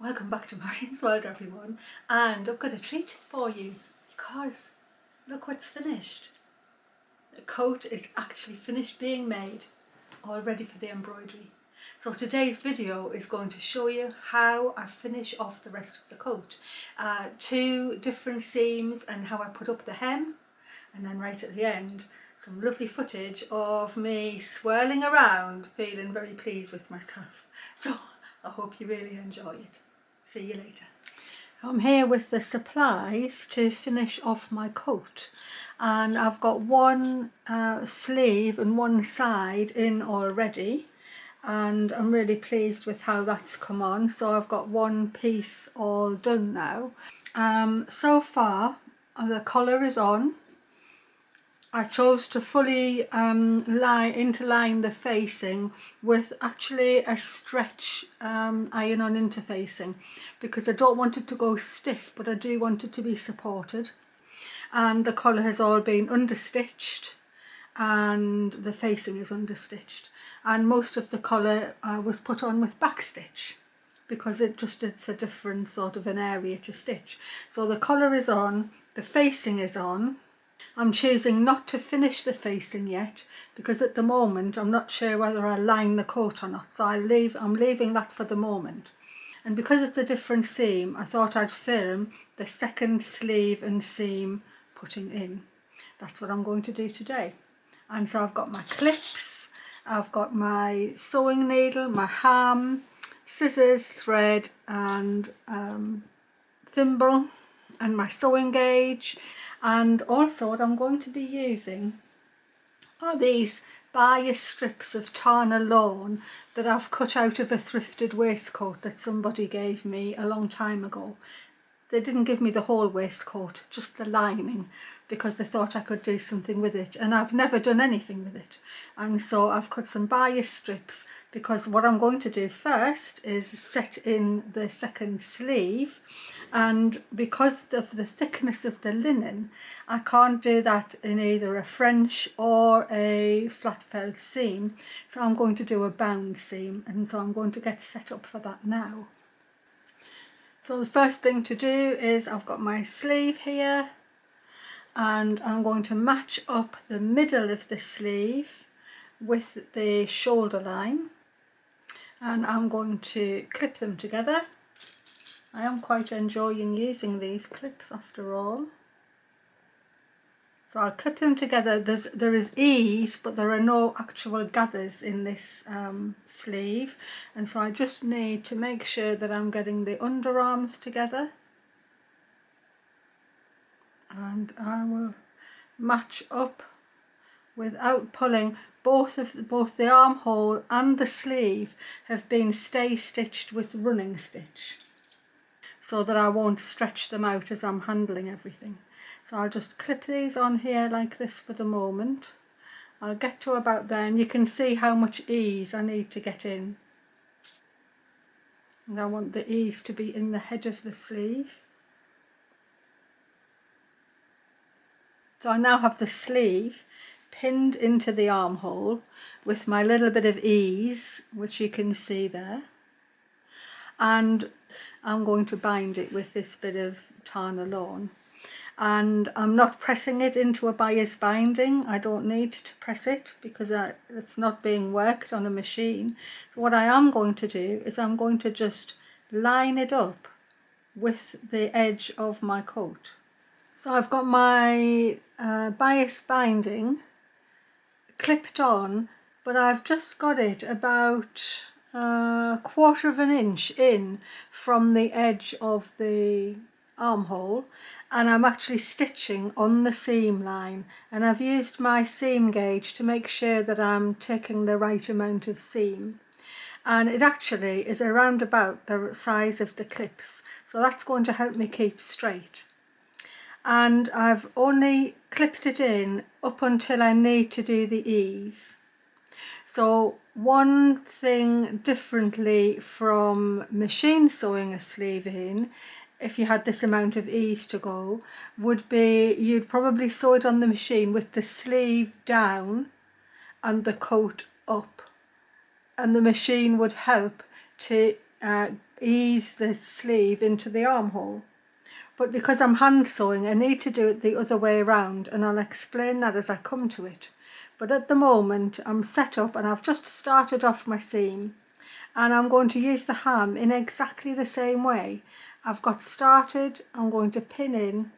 Welcome back to Marion's World, everyone, and I've got a treat for you because look what's finished. The coat is actually finished being made, all ready for the embroidery. So today's video is going to show you how I finish off the rest of the coat. 2 different seams and how I put up the hem, and then right at the end some lovely footage of me swirling around feeling very pleased with myself. So I hope you really enjoy it. See you later. I'm here with the supplies to finish off my coat, and I've got one sleeve and one side in already, and I'm really pleased with how that's come on. So I've got one piece all done now. So far the collar is on. I chose to fully interline the facing with actually a stretch iron-on interfacing, because I don't want it to go stiff, but I do want it to be supported. And the collar has all been understitched and the facing is understitched, and most of the collar was put on with backstitch because it's a different sort of an area to stitch. So the collar is on, the facing is on. I'm choosing not to finish the facing yet because at the moment I'm not sure whether I'll line the coat or not, so I'm leaving that for the moment. And because it's a different seam, I thought I'd film the second sleeve and seam putting in. That's what I'm going to do today. And so I've got my clips, I've got my sewing needle, my ham, scissors, thread and thimble, and my sewing gauge. And also what I'm going to be using are these bias strips of Tana lawn that I've cut out of a thrifted waistcoat that somebody gave me a long time ago. They didn't give me the whole waistcoat, just the lining, because they thought I could do something with it, and I've never done anything with it. And so I've cut some bias strips, because what I'm going to do first is set in the second sleeve, and because of the thickness of the linen I can't do that in either a French or a flat felt seam, so I'm going to do a bound seam, and so I'm going to get set up for that now. So the first thing to do is I've got my sleeve here, and I'm going to match up the middle of the sleeve with the shoulder line, and I'm going to clip them together. I am quite enjoying using these clips after all. So I'll clip them together. There is ease, but there are no actual gathers in this sleeve, and so I just need to make sure that I'm getting the underarms together, and I will match up without pulling. Both the armhole and the sleeve have been stay stitched with running stitch, so that I won't stretch them out as I'm handling everything. So I'll just clip these on here like this for the moment. I'll get to about there, and you can see how much ease I need to get in. And I want the ease to be in the head of the sleeve. So I now have the sleeve pinned into the armhole with my little bit of ease, which you can see there. And I'm going to bind it with this bit of Tana lawn. And I'm not pressing it into a bias binding. I don't need to press it because it's not being worked on a machine. So what I am going to do is I'm going to just line it up with the edge of my coat. So I've got my bias binding clipped on, but I've just got it about a 1/4 of an inch in from the edge of the armhole, and I'm actually stitching on the seam line, and I've used my seam gauge to make sure that I'm taking the right amount of seam, and it actually is around about the size of the clips, so that's going to help me keep straight. And I've only clipped it in up until I need to do the ease. So one thing differently from machine sewing a sleeve in, if you had this amount of ease to go, would be you'd probably sew it on the machine with the sleeve down and the coat up, and the machine would help to ease the sleeve into the armhole. But because I'm hand sewing, I need to do it the other way around, and I'll explain that as I come to it. But at the moment I'm set up and I've just started off my seam, and I'm going to use the hem in exactly the same way. I've got started, I'm going to pin in,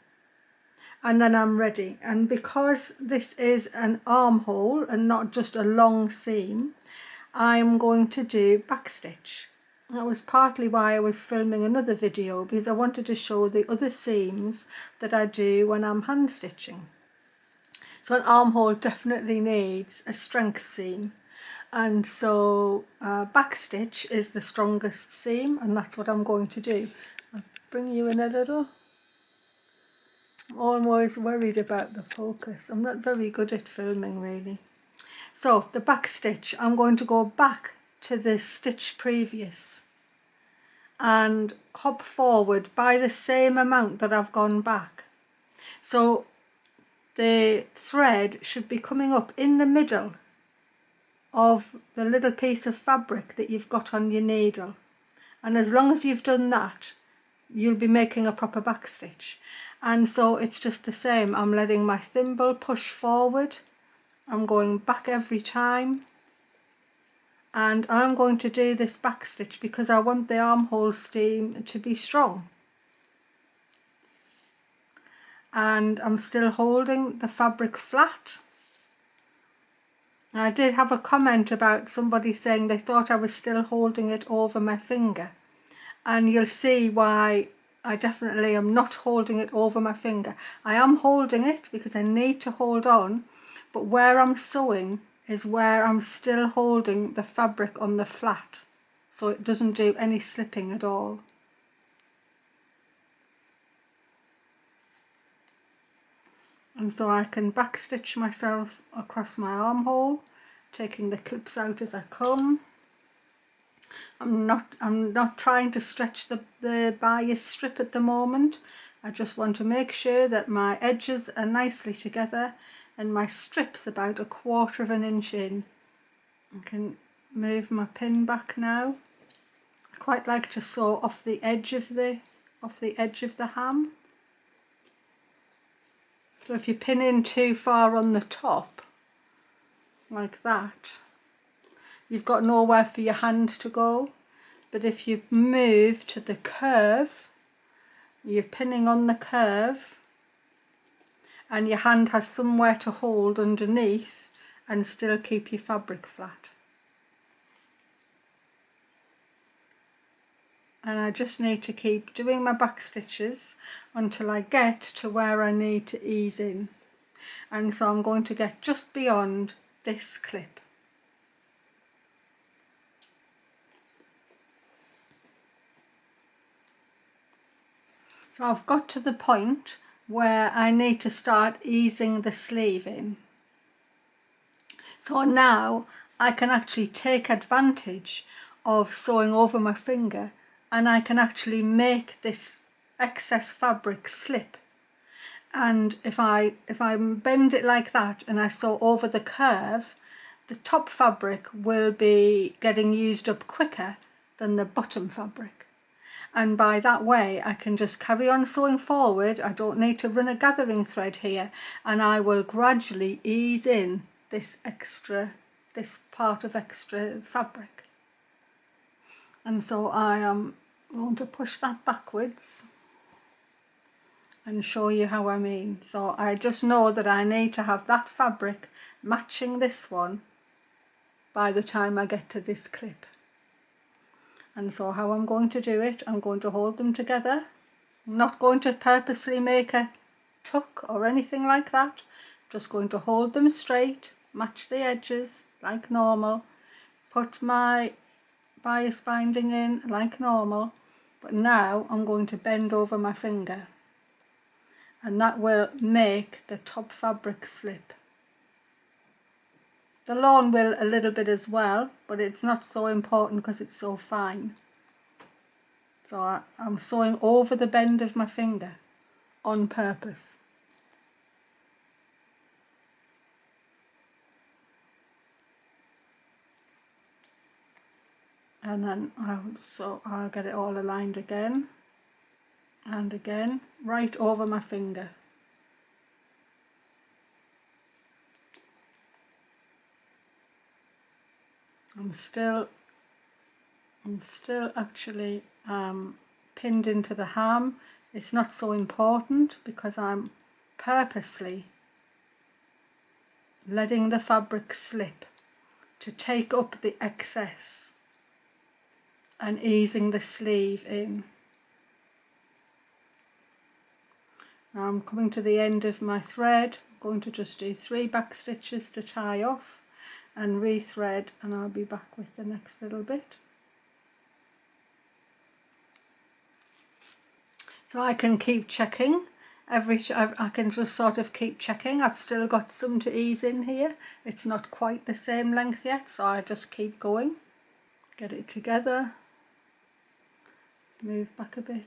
and then I'm ready. And because this is an armhole and not just a long seam, I'm going to do backstitch. That was partly why I was filming another video, because I wanted to show the other seams that I do when I'm hand stitching. So an armhole definitely needs a strength seam, and so backstitch is the strongest seam, and that's what I'm going to do. I'll bring you in a little. I'm always worried about the focus. I'm not very good at filming really. So the backstitch, I'm going to go back to the stitch previous and hop forward by the same amount that I've gone back. So the thread should be coming up in the middle of the little piece of fabric that you've got on your needle, and as long as you've done that, you'll be making a proper backstitch. And so it's just the same. I'm letting my thimble push forward, I'm going back every time, and I'm going to do this backstitch because I want the armhole seam to be strong. And I'm still holding the fabric flat. I did have a comment about somebody saying they thought I was still holding it over my finger, and you'll see why I definitely am not holding it over my finger. I am holding it because I need to hold on, but where I'm sewing is where I'm still holding the fabric on the flat, so it doesn't do any slipping at all. And so I can backstitch myself across my armhole, taking the clips out as I come. I'm not trying to stretch the bias strip at the moment. I just want to make sure that my edges are nicely together and my strip's about 1/4 inch in. I can move my pin back now. I quite like to sew off the edge of the ham. So if you pin in too far on the top, like that, you've got nowhere for your hand to go. But if you move to the curve, you're pinning on the curve, and your hand has somewhere to hold underneath and still keep your fabric flat. And I just need to keep doing my back stitches until I get to where I need to ease in. And so I'm going to get just beyond this clip. So I've got to the point where I need to start easing the sleeve in. So now I can actually take advantage of sewing over my finger, and I can actually make this excess fabric slip. And if I bend it like that and I sew over the curve, the top fabric will be getting used up quicker than the bottom fabric. And by that way I can just carry on sewing forward. I don't need to run a gathering thread here, and I will gradually ease in this part of extra fabric. And so I am going to push that backwards and show you how I mean. So I just know that I need to have that fabric matching this one by the time I get to this clip. And so how I'm going to do it, I'm going to hold them together. I'm not going to purposely make a tuck or anything like that. I'm just going to hold them straight, match the edges like normal, put my bias binding in like normal, but now I'm going to bend over my finger, and that will make the top fabric slip. The lawn will a little bit as well, but it's not so important because it's so fine. So I'm sewing over the bend of my finger on purpose. and then I'll get it all aligned again and again, right over my finger. I'm still actually pinned into the ham. It's not so important because I'm purposely letting the fabric slip to take up the excess and easing the sleeve in. Now I'm coming to the end of my thread. I'm going to just do 3 back stitches to tie off and rethread, and I'll be back with the next little bit. So I can keep checking I can just sort of keep checking. I've still got some to ease in here. It's not quite the same length yet, so I just keep going. Get it together, move back a bit.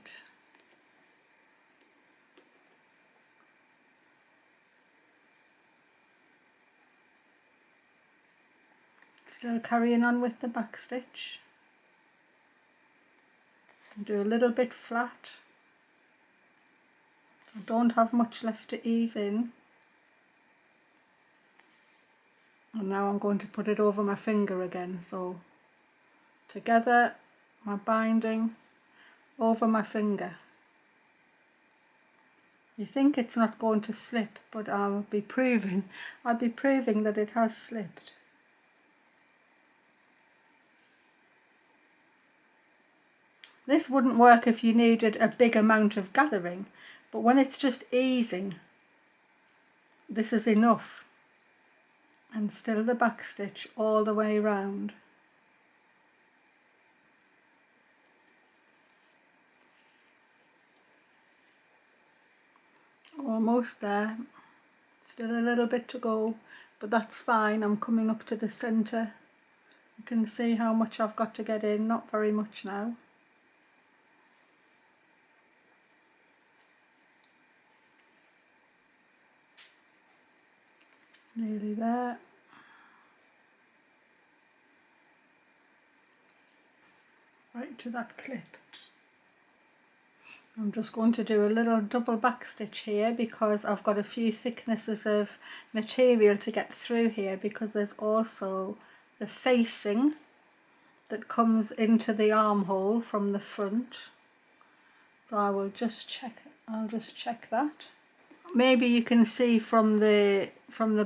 Still carrying on with the back stitch. Do a little bit flat. I don't have much left to ease in. And now I'm going to put it over my finger again. So together, my binding over my finger. You think it's not going to slip, but I'll be proving that it has slipped. This wouldn't work if you needed a big amount of gathering, but when it's just easing, this is enough. And still the back stitch all the way round. Almost there. Still a little bit to go, but that's fine. I'm coming up to the centre. You can see how much I've got to get in, not very much now. Nearly there. Right to that clip. I'm just going to do a little double back stitch here because I've got a few thicknesses of material to get through here, because there's also the facing that comes into the armhole from the front. So I'll just check that. Maybe you can see from the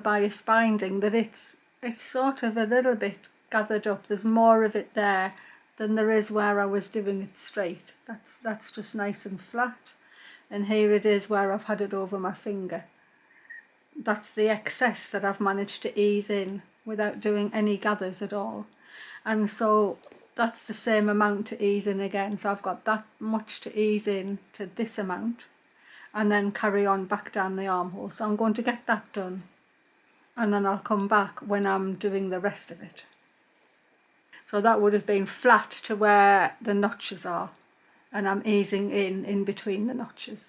bias binding that it's sort of a little bit gathered up. There's more of it there than there is where I was doing it straight. That's just nice and flat, and here it is where I've had it over my finger. That's the excess that I've managed to ease in without doing any gathers at all, and so that's the same amount to ease in again. So I've got that much to ease in to this amount, and then carry on back down the armhole. So I'm going to get that done, and then I'll come back when I'm doing the rest of it. So that would have been flat to where the notches are, and I'm easing in between the notches.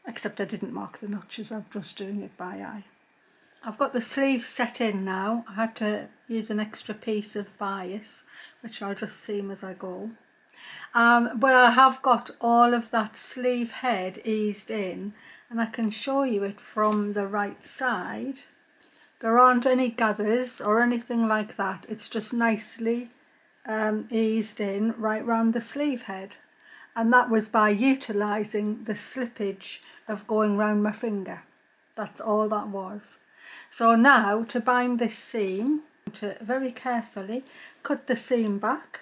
Except I didn't mark the notches, I'm just doing it by eye. I've got the sleeves set in now. I had to use an extra piece of bias, which I'll just seam as I go. But I have got all of that sleeve head eased in, and I can show you it from the right side. There aren't any gathers or anything like that. It's just nicely eased in right round the sleeve head, and that was by utilising the slippage of going round my finger. That's all that was. So now to bind this seam, to very carefully cut the seam back,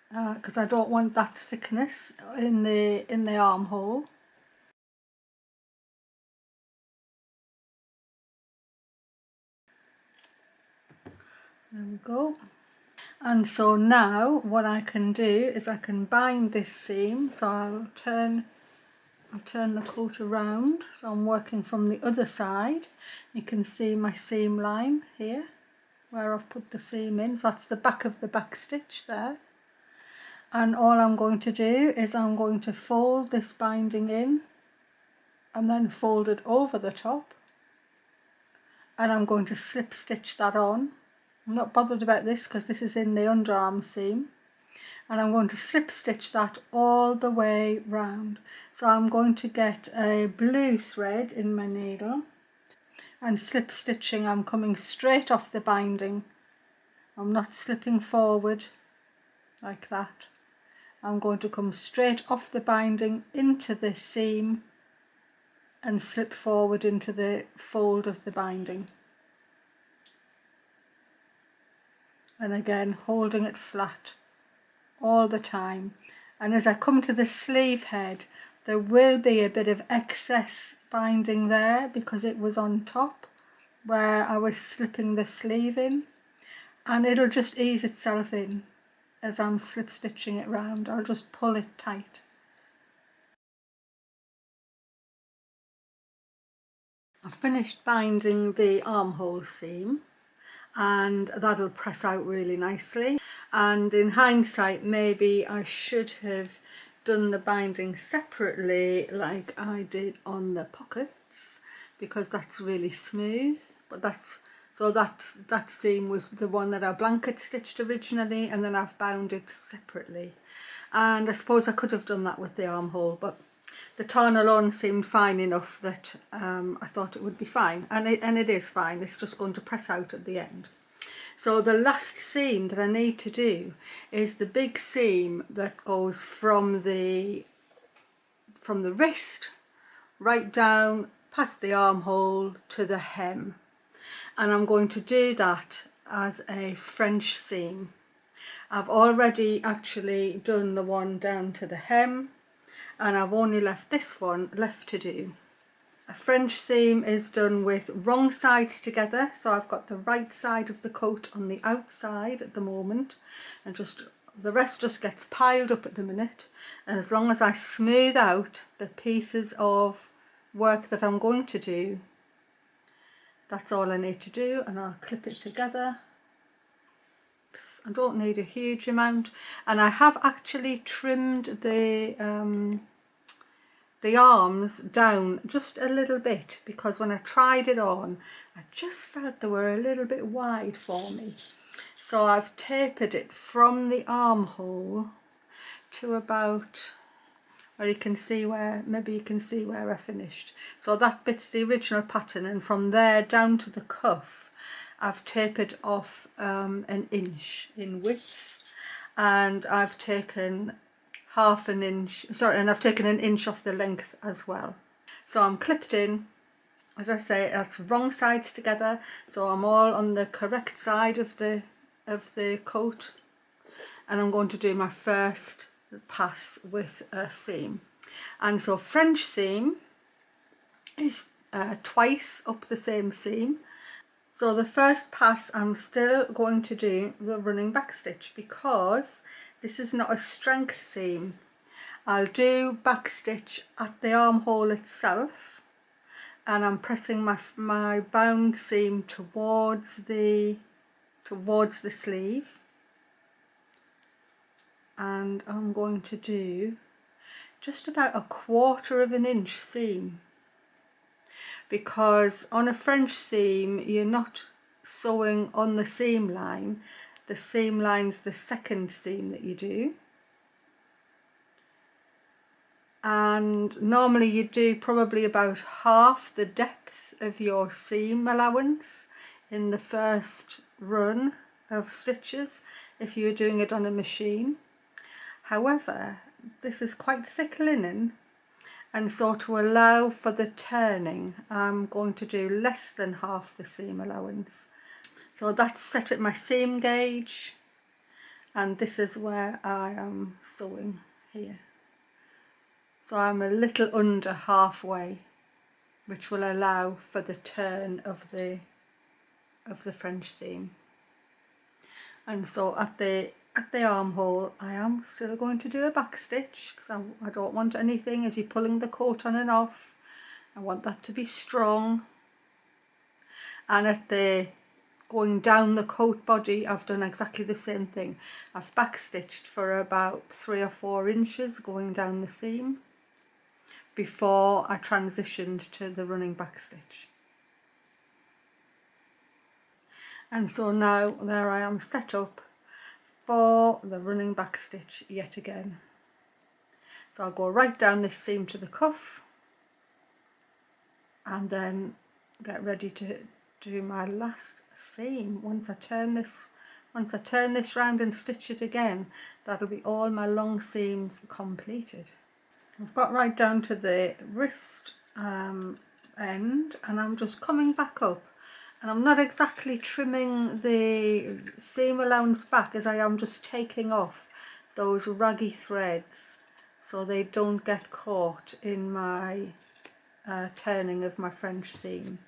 because I don't want that thickness in the armhole. There we go. And so now what I can do is I can bind this seam. So I'll turn the coat around, so I'm working from the other side. You can see my seam line here where I've put the seam in, so that's the back of the back stitch there. And all I'm going to do is I'm going to fold this binding in and then fold it over the top, and I'm going to slip stitch that on I'm not bothered about this because this is in the underarm seam, and I'm going to slip stitch that all the way round. So I'm going to get a blue thread in my needle, and slip stitching, I'm coming straight off the binding. I'm not slipping forward like that. I'm going to come straight off the binding into the seam and slip forward into the fold of the binding. And again, holding it flat all the time. And as I come to the sleeve head, there will be a bit of excess binding there because it was on top where I was slipping the sleeve in, and it'll just ease itself in as I'm slip stitching it round. I'll just pull it tight. I've finished binding the armhole seam, and that'll press out really nicely. And in hindsight, maybe I should have done the binding separately like I did on the pockets, because that's really smooth. But that seam was the one that I blanket stitched originally, and then I've bound it separately. And I suppose I could have done that with the armhole, but the tarn alone seemed fine enough that I thought it would be fine, and it is fine. It's just going to press out at the end. So the last seam that I need to do is the big seam that goes from the wrist right down past the armhole to the hem, and I'm going to do that as a French seam. I've already actually done the one down to the hem, and I've only left this one left to do. A French seam is done with wrong sides together, so I've got the right side of the coat on the outside at the moment, and just the rest just gets piled up at the minute. And as long as I smooth out the pieces of work that I'm going to do, that's all I need to do, and I'll clip it together. I don't need a huge amount, and I have actually trimmed the arms down just a little bit, because when I tried it on I just felt they were a little bit wide for me. So I've tapered it from the armhole to about, well, you can see where, maybe you can see where I finished. So that bit's the original pattern, and from there down to the cuff I've tapered off an inch in width, and I've taken half an inch, sorry, and I've taken an inch off the length as well. So I'm clipped in, as I say, that's wrong sides together, so I'm all on the correct side of the coat, and I'm going to do my first pass with a seam. And so French seam is twice up the same seam. So the first pass I'm still going to do the running back stitch, because this is not a strength seam. I'll do back stitch at the armhole itself, and I'm pressing my bound seam towards the sleeve, and I'm going to do just about a 1/4 of an inch seam, because on a French seam you're not sewing on the seam line. The seam line's the second seam that you do, and normally you do probably about half the depth of your seam allowance in the first run of stitches if you're doing it on a machine. However, this is quite thick linen, and so to allow for the turning I'm going to do less than half the seam allowance. So that's set at my seam gauge, and this is where I am sewing here. So I'm a little under halfway, which will allow for the turn of the French seam. And so at the armhole I am still going to do a back stitch, because I don't want anything as you're pulling the coat on and off. I want that to be strong. And at the going down the coat body I've done exactly the same thing. I've back stitched for about 3 or 4 inches going down the seam before I transitioned to the running back stitch. And so now there I am set up for the running back stitch yet again. So I'll go right down this seam to the cuff and then get ready to do my last seam. Once I turn this round and stitch it again, that'll be all my long seams completed. I've got right down to the wrist end, and I'm just coming back up, and I'm not exactly trimming the seam allowance back as I am just taking off those raggy threads so they don't get caught in my turning of my French seam.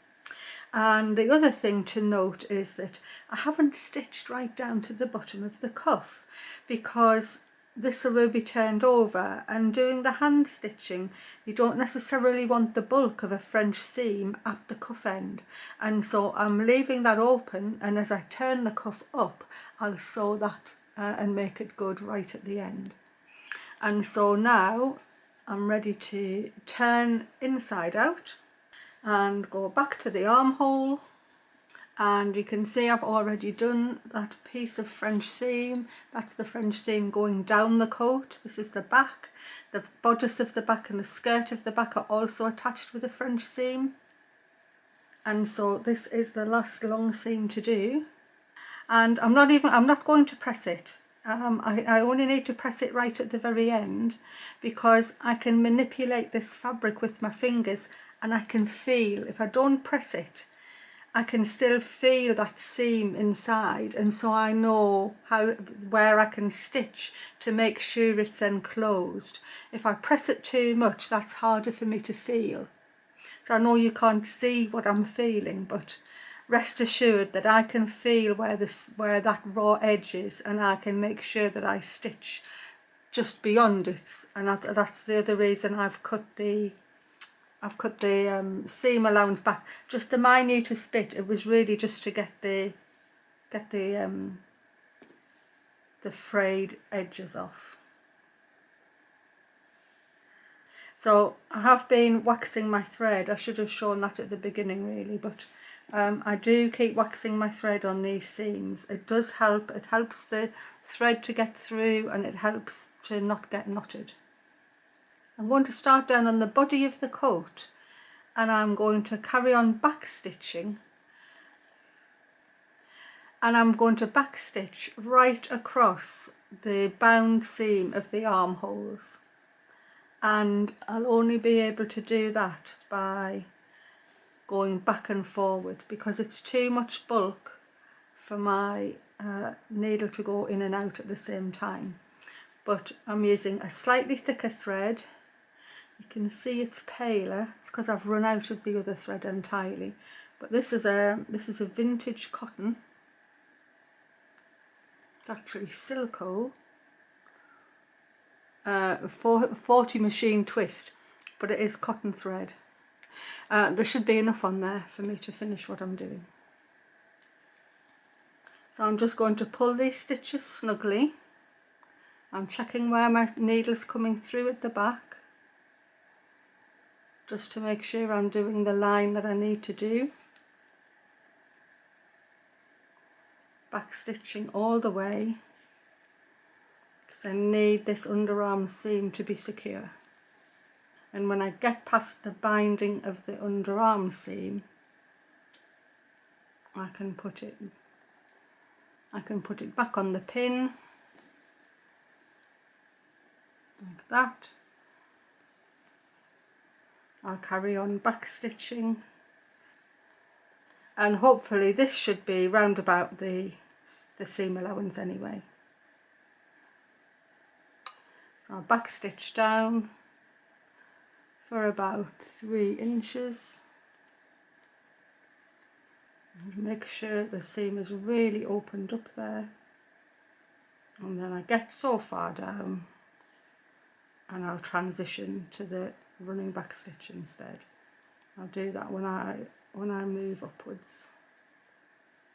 And the other thing to note is that I haven't stitched right down to the bottom of the cuff, because this will be turned over, and doing the hand stitching you don't necessarily want the bulk of a French seam at the cuff end, and so I'm leaving that open, and as I turn the cuff up I'll sew that and make it good right at the end. And so now I'm ready to turn inside out and go back to the armhole, and you can see I've already done that piece of French seam. That's the French seam going down the coat. This is the back. The bodice of the back and the skirt of the back are also attached with a French seam, and so this is the last long seam to do. And I'm not going to press it. I only need to press it right at the very end, because I can manipulate this fabric with my fingers, and I can feel, if I don't press it, I can still feel that seam inside, and so I know where I can stitch to make sure it's enclosed. If I press it too much, that's harder for me to feel. So I know you can't see what I'm feeling, but rest assured that I can feel where that raw edge is, and I can make sure that I stitch just beyond it. And that's the other reason I've cut the seam allowance back just the minutest bit. It was really just to get the frayed edges off. So I have been waxing my thread. I should have shown that at the beginning really, but I do keep waxing my thread on these seams. It does help. It helps the thread to get through, and it helps to not get knotted. I'm going to start down on the body of the coat, and I'm going to carry on back stitching, and I'm going to back stitch right across the bound seam of the armholes, and I'll only be able to do that by going back and forward, because it's too much bulk for my needle to go in and out at the same time. But I'm using a slightly thicker thread. You can see it's paler. It's because I've run out of the other thread entirely. But this is a vintage cotton. It's actually Silco, 40 machine twist, but it is cotton thread. There should be enough on there for me to finish what I'm doing. So I'm just going to pull these stitches snugly. I'm checking where my needle's coming through at the back, just to make sure I'm doing the line that I need to do. Back stitching all the way, because I need this underarm seam to be secure. And when I get past the binding of the underarm seam, I can put it back on the pin like that. I'll carry on back stitching, and hopefully this should be round about the seam allowance anyway. So I'll back stitch down for about 3 inches. And make sure the seam is really opened up there, and then I get so far down and I'll transition to the running back stitch instead. I'll do that when I move upwards.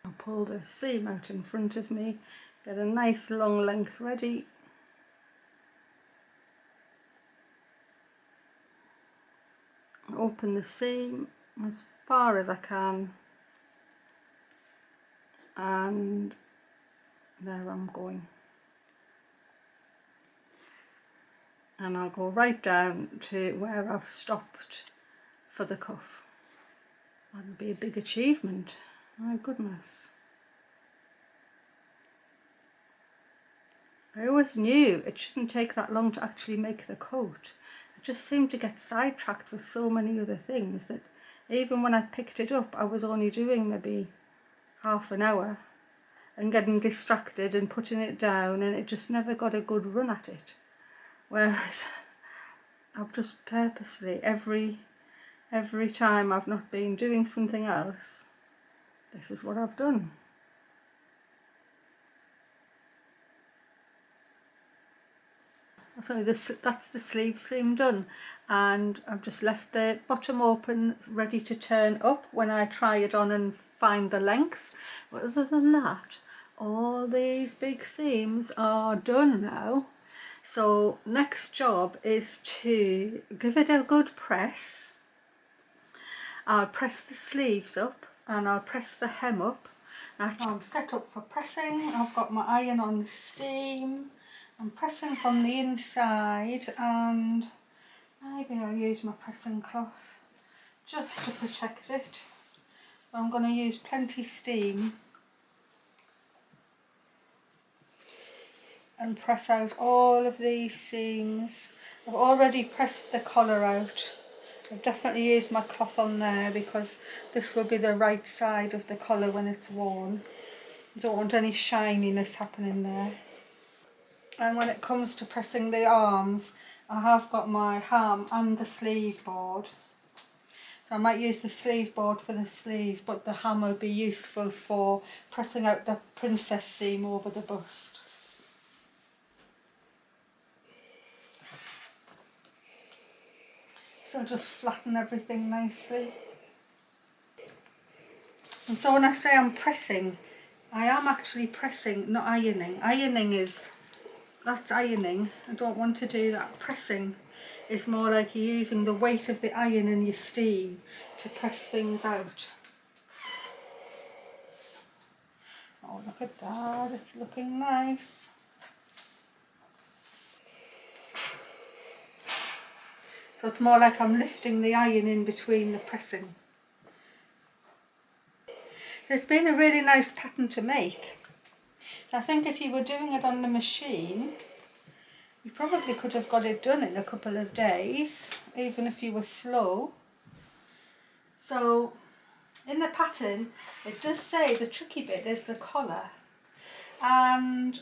I'll pull the seam out in front of me, get a nice long length ready, open the seam as far as I can, and there I'm going. And I'll go right down to where I've stopped for the cuff. That'll be a big achievement. My goodness. I always knew it shouldn't take that long to actually make the coat. I just seemed to get sidetracked with so many other things that even when I picked it up, I was only doing maybe half an hour and getting distracted and putting it down, and it just never got a good run at it. Whereas I've just purposely, every time I've not been doing something else, this is what I've done. So that's the sleeve seam done, and I've just left the bottom open ready to turn up when I try it on and find the length. But other than that, all these big seams are done now. So next job is to give it a good press. I'll press the sleeves up and I'll press the hem up. Now I'm set up for pressing. I've got my iron on steam. I'm pressing from the inside, and maybe I'll use my pressing cloth just to protect it. I'm going to use plenty steam and press out all of these seams. I've already pressed the collar out. I've definitely used my cloth on there because this will be the right side of the collar when it's worn. I don't want any shininess happening there. And when it comes to pressing the arms, I have got my ham and the sleeve board. So I might use the sleeve board for the sleeve, but the ham will be useful for pressing out the princess seam over the bust. So just flatten everything nicely. And so when I say I'm pressing, I am actually pressing, not ironing. That's ironing. I don't want to do that. Pressing is more like you're using the weight of the iron and your steam to press things out. Oh, look at that, it's looking nice. So it's more like I'm lifting the iron in between the pressing. It's been a really nice pattern to make. I think if you were doing it on the machine, you probably could have got it done in a couple of days, even if you were slow. So in the pattern, it does say the tricky bit is the collar, and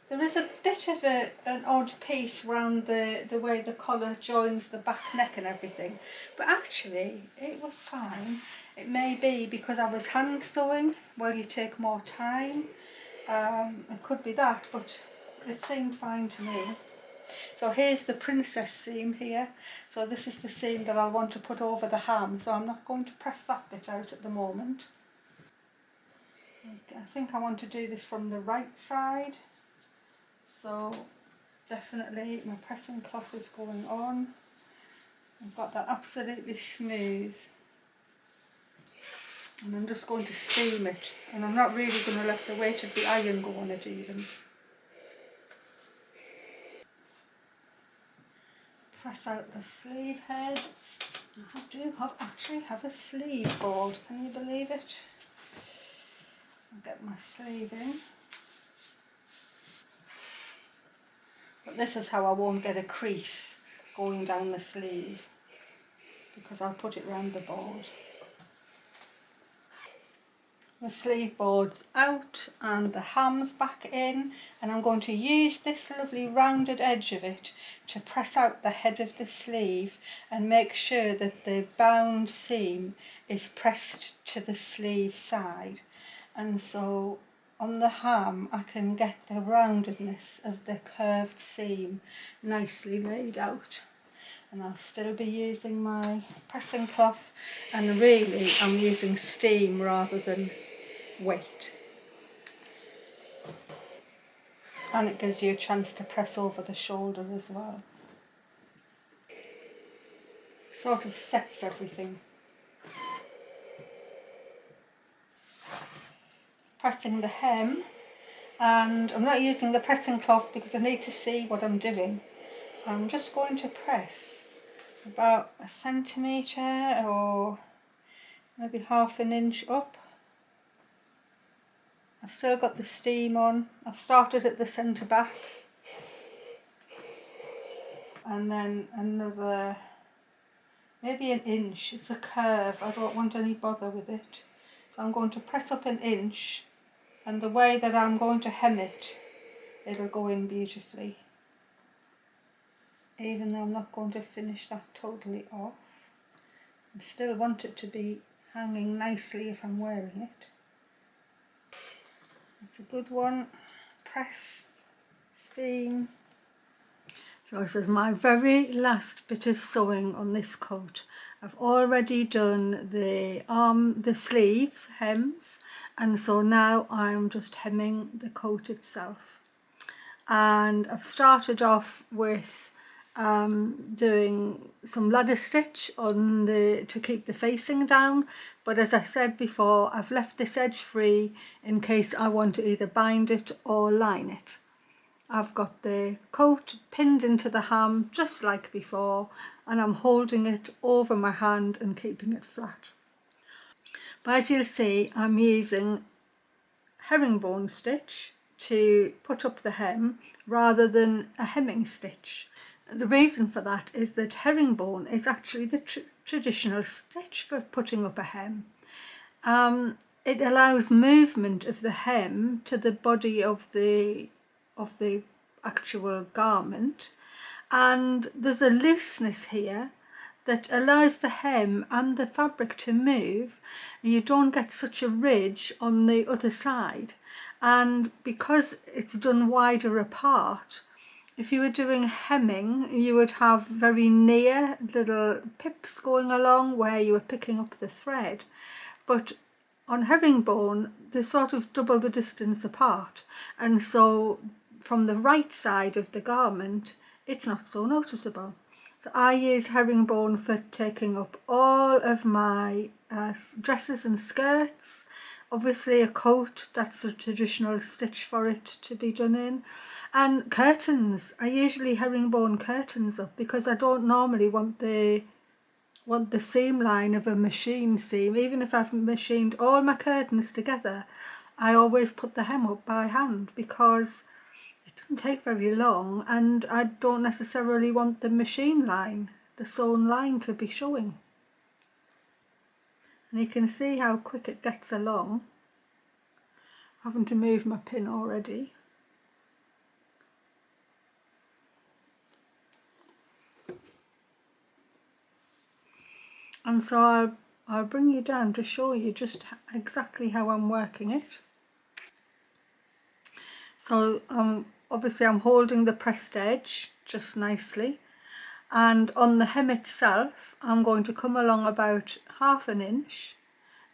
there is a bit of an odd piece around the way the collar joins the back neck and everything, but actually it was fine. It may be because I was hand sewing, well, you take more time. It could be that, but it seemed fine to me. So here's the princess seam here. So this is the seam that I want to put over the ham, so I'm not going to press that bit out at the moment. I think I want to do this from the right side. So definitely my pressing cloth is going on. I've got that absolutely smooth. And I'm just going to steam it. And I'm not really going to let the weight of the iron go on it even. Press out the sleeve head. I do actually have a sleeve board, can you believe it? I'll get my sleeve in. But this is how I won't get a crease going down the sleeve, because I'll put it round the board. The sleeve board's out and the ham's back in, and I'm going to use this lovely rounded edge of it to press out the head of the sleeve and make sure that the bound seam is pressed to the sleeve side. And so on the ham I can get the roundedness of the curved seam nicely laid out. And I'll still be using my pressing cloth, and really I'm using steam rather than weight. And it gives you a chance to press over the shoulder as well. Sort of sets everything. pressing the hem, and I'm not using the pressing cloth because I need to see what I'm doing. I'm just going to press about a centimetre or maybe half an inch up. I've still got the steam on. I've started at the centre back and then another, maybe an inch. It's a curve, I don't want any bother with it. So I'm going to press up an inch, and the way that I'm going to hem it, it'll go in beautifully. Even though I'm not going to finish that totally off, I still want it to be hanging nicely if I'm wearing it. It's a good one. Press, steam. So this is my very last bit of sewing on this coat. I've already done the sleeves, hems, and so now I'm just hemming the coat itself. And I've started off with doing some ladder stitch on to keep the facing down, but as I said before, I've left this edge free in case I want to either bind it or line it. I've got the coat pinned into the hem just like before, and I'm holding it over my hand and keeping it flat. But as you'll see, I'm using herringbone stitch to put up the hem rather than a hemming stitch. The reason for that is that herringbone is actually the traditional stitch for putting up a hem. It allows movement of the hem to the body of the actual garment, and there's a looseness here that allows the hem and the fabric to move. You don't get such a ridge on the other side, and because it's done wider apart, if you were doing hemming, you would have very near little pips going along where you were picking up the thread, but on herringbone they're sort of double the distance apart, and so from the right side of the garment it's not so noticeable. So I use herringbone for taking up all of my dresses and skirts. Obviously a coat, that's a traditional stitch for it to be done in. And curtains, I usually herringbone curtains up because I don't normally want the seam line of a machine seam. Even if I've machined all my curtains together, I always put the hem up by hand because it doesn't take very long, and I don't necessarily want the machine line, the sewn line, to be showing. And you can see how quick it gets along. Having to move my pin already. And so I'll bring you down to show you just exactly how I'm working it. So obviously I'm holding the pressed edge just nicely, and on the hem itself I'm going to come along about half an inch,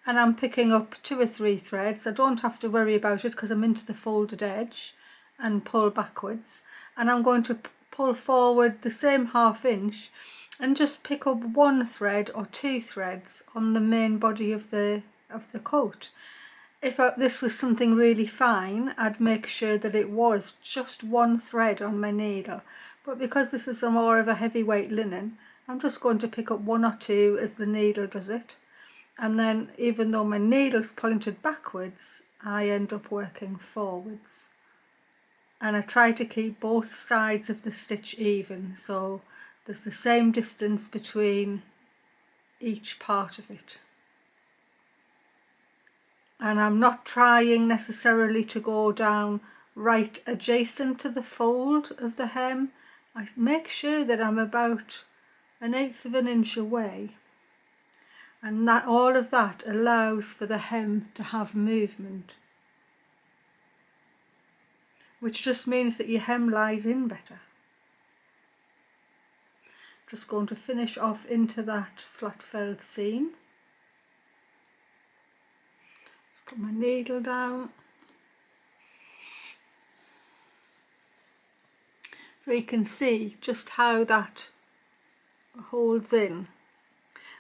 and I'm picking up 2 or 3 threads. I don't have to worry about it because I'm into the folded edge, and pull backwards, and I'm going to pull forward the same half inch and just pick up 1 thread or 2 threads on the main body of the coat. If this was something really fine, I'd make sure that it was just 1 thread on my needle, but because this is more of a heavyweight linen, I'm just going to pick up 1 or 2 as the needle does it, and then even though my needle's pointed backwards, I end up working forwards. And I try to keep both sides of the stitch even, so there's the same distance between each part of it. And I'm not trying necessarily to go down right adjacent to the fold of the hem. I make sure that I'm about 1/8 of an inch away, and that all of that allows for the hem to have movement, which just means that your hem lies in better. Just going to finish off into that flat felled seam. Put my needle down. So you can see just how that holds in.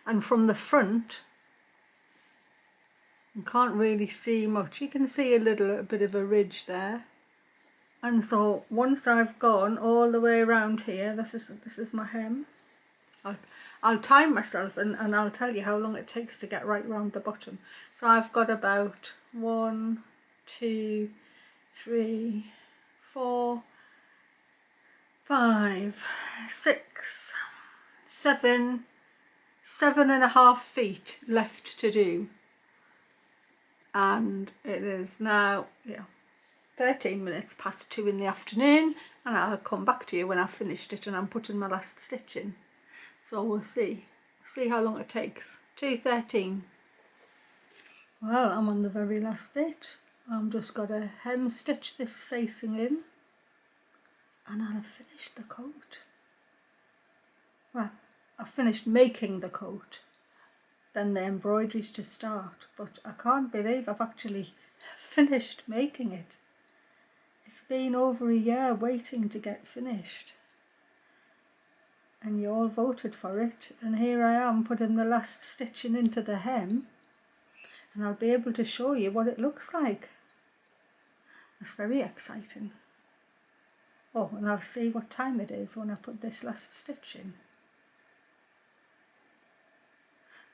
And from the front, You can't really see much. You can see a bit of a ridge there. And so once I've gone all the way around here, this is my hem. I'll time myself and I'll tell you how long it takes to get right round the bottom. So I've got about 1, 2, 3, 4, 5, 6, 7, 7.5 feet left to do. And it is now 13 minutes past 2 in the afternoon, and I'll come back to you when I've finished it and I'm putting my last stitch in. So we'll see how long it takes. 2:13. Well, I'm on the very last bit. I'm just got to hem stitch this facing in and I'll have finished the coat. Well, I've finished making the coat, then the embroidery's to start, but I can't believe I've actually finished making it. It's been over a year waiting to get finished, and you all voted for it, and here I am putting the last stitching into the hem, and I'll be able to show you what it looks like. It's very exciting. Oh, and I'll see what time it is when I put this last stitch in.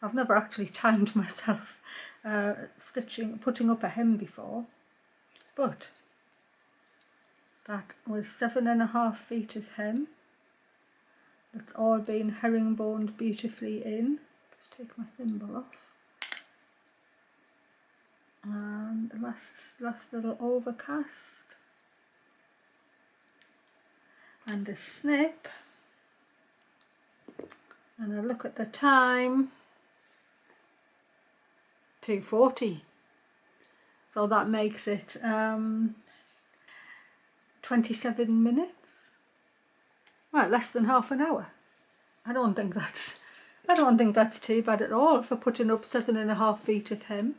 I've never actually timed myself putting up a hem before, but that was 7.5 feet of hem. That's all been herringboned beautifully in. Just take my thimble off. And the last little overcast. And a snip. And I look at the time. 2:40. So that makes it 27 minutes. Well, less than half an hour. I don't think that's too bad at all for putting up 7.5 feet of hem.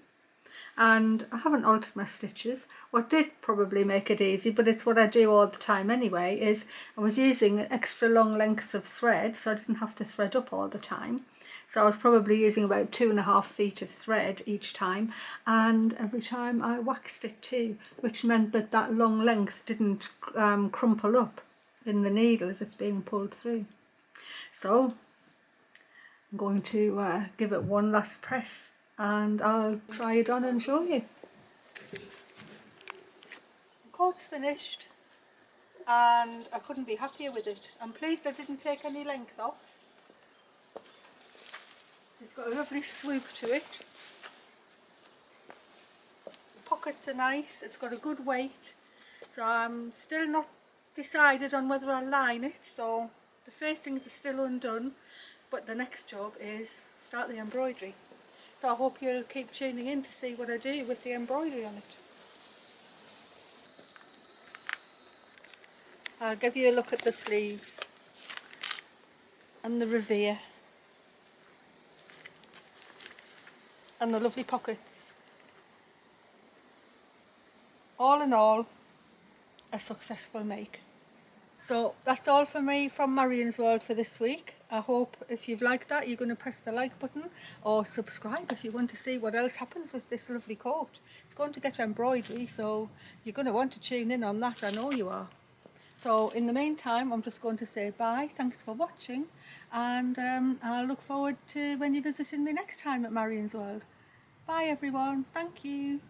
And I haven't altered my stitches. What did probably make it easy, but it's what I do all the time anyway, is I was using extra long lengths of thread, so I didn't have to thread up all the time. So I was probably using about 2.5 feet of thread each time, and every time I waxed it too, which meant that that long length didn't crumple up in the needle as it's being pulled through. So I'm going to give it one last press and I'll try it on and show you. The coat's finished and I couldn't be happier with it. I'm pleased I didn't take any length off. It's got a lovely swoop to it. The pockets are nice, it's got a good weight. So I'm still not decided on whether I'll line it, so the facings are still undone, but the next job is start the embroidery. So I hope you'll keep tuning in to see what I do with the embroidery on it. I'll give you a look at the sleeves and the revere and the lovely pockets. All in all, a successful make. So that's all for me from Marion's World for this week. I hope if you've liked that, you're going to press the like button or subscribe if you want to see what else happens with this lovely coat. It's going to get embroidery, so you're going to want to tune in on that, I know you are. So in the meantime, I'm just going to say bye, thanks for watching, and I'll look forward to when you're visiting me next time at Marion's World. Bye everyone, thank you.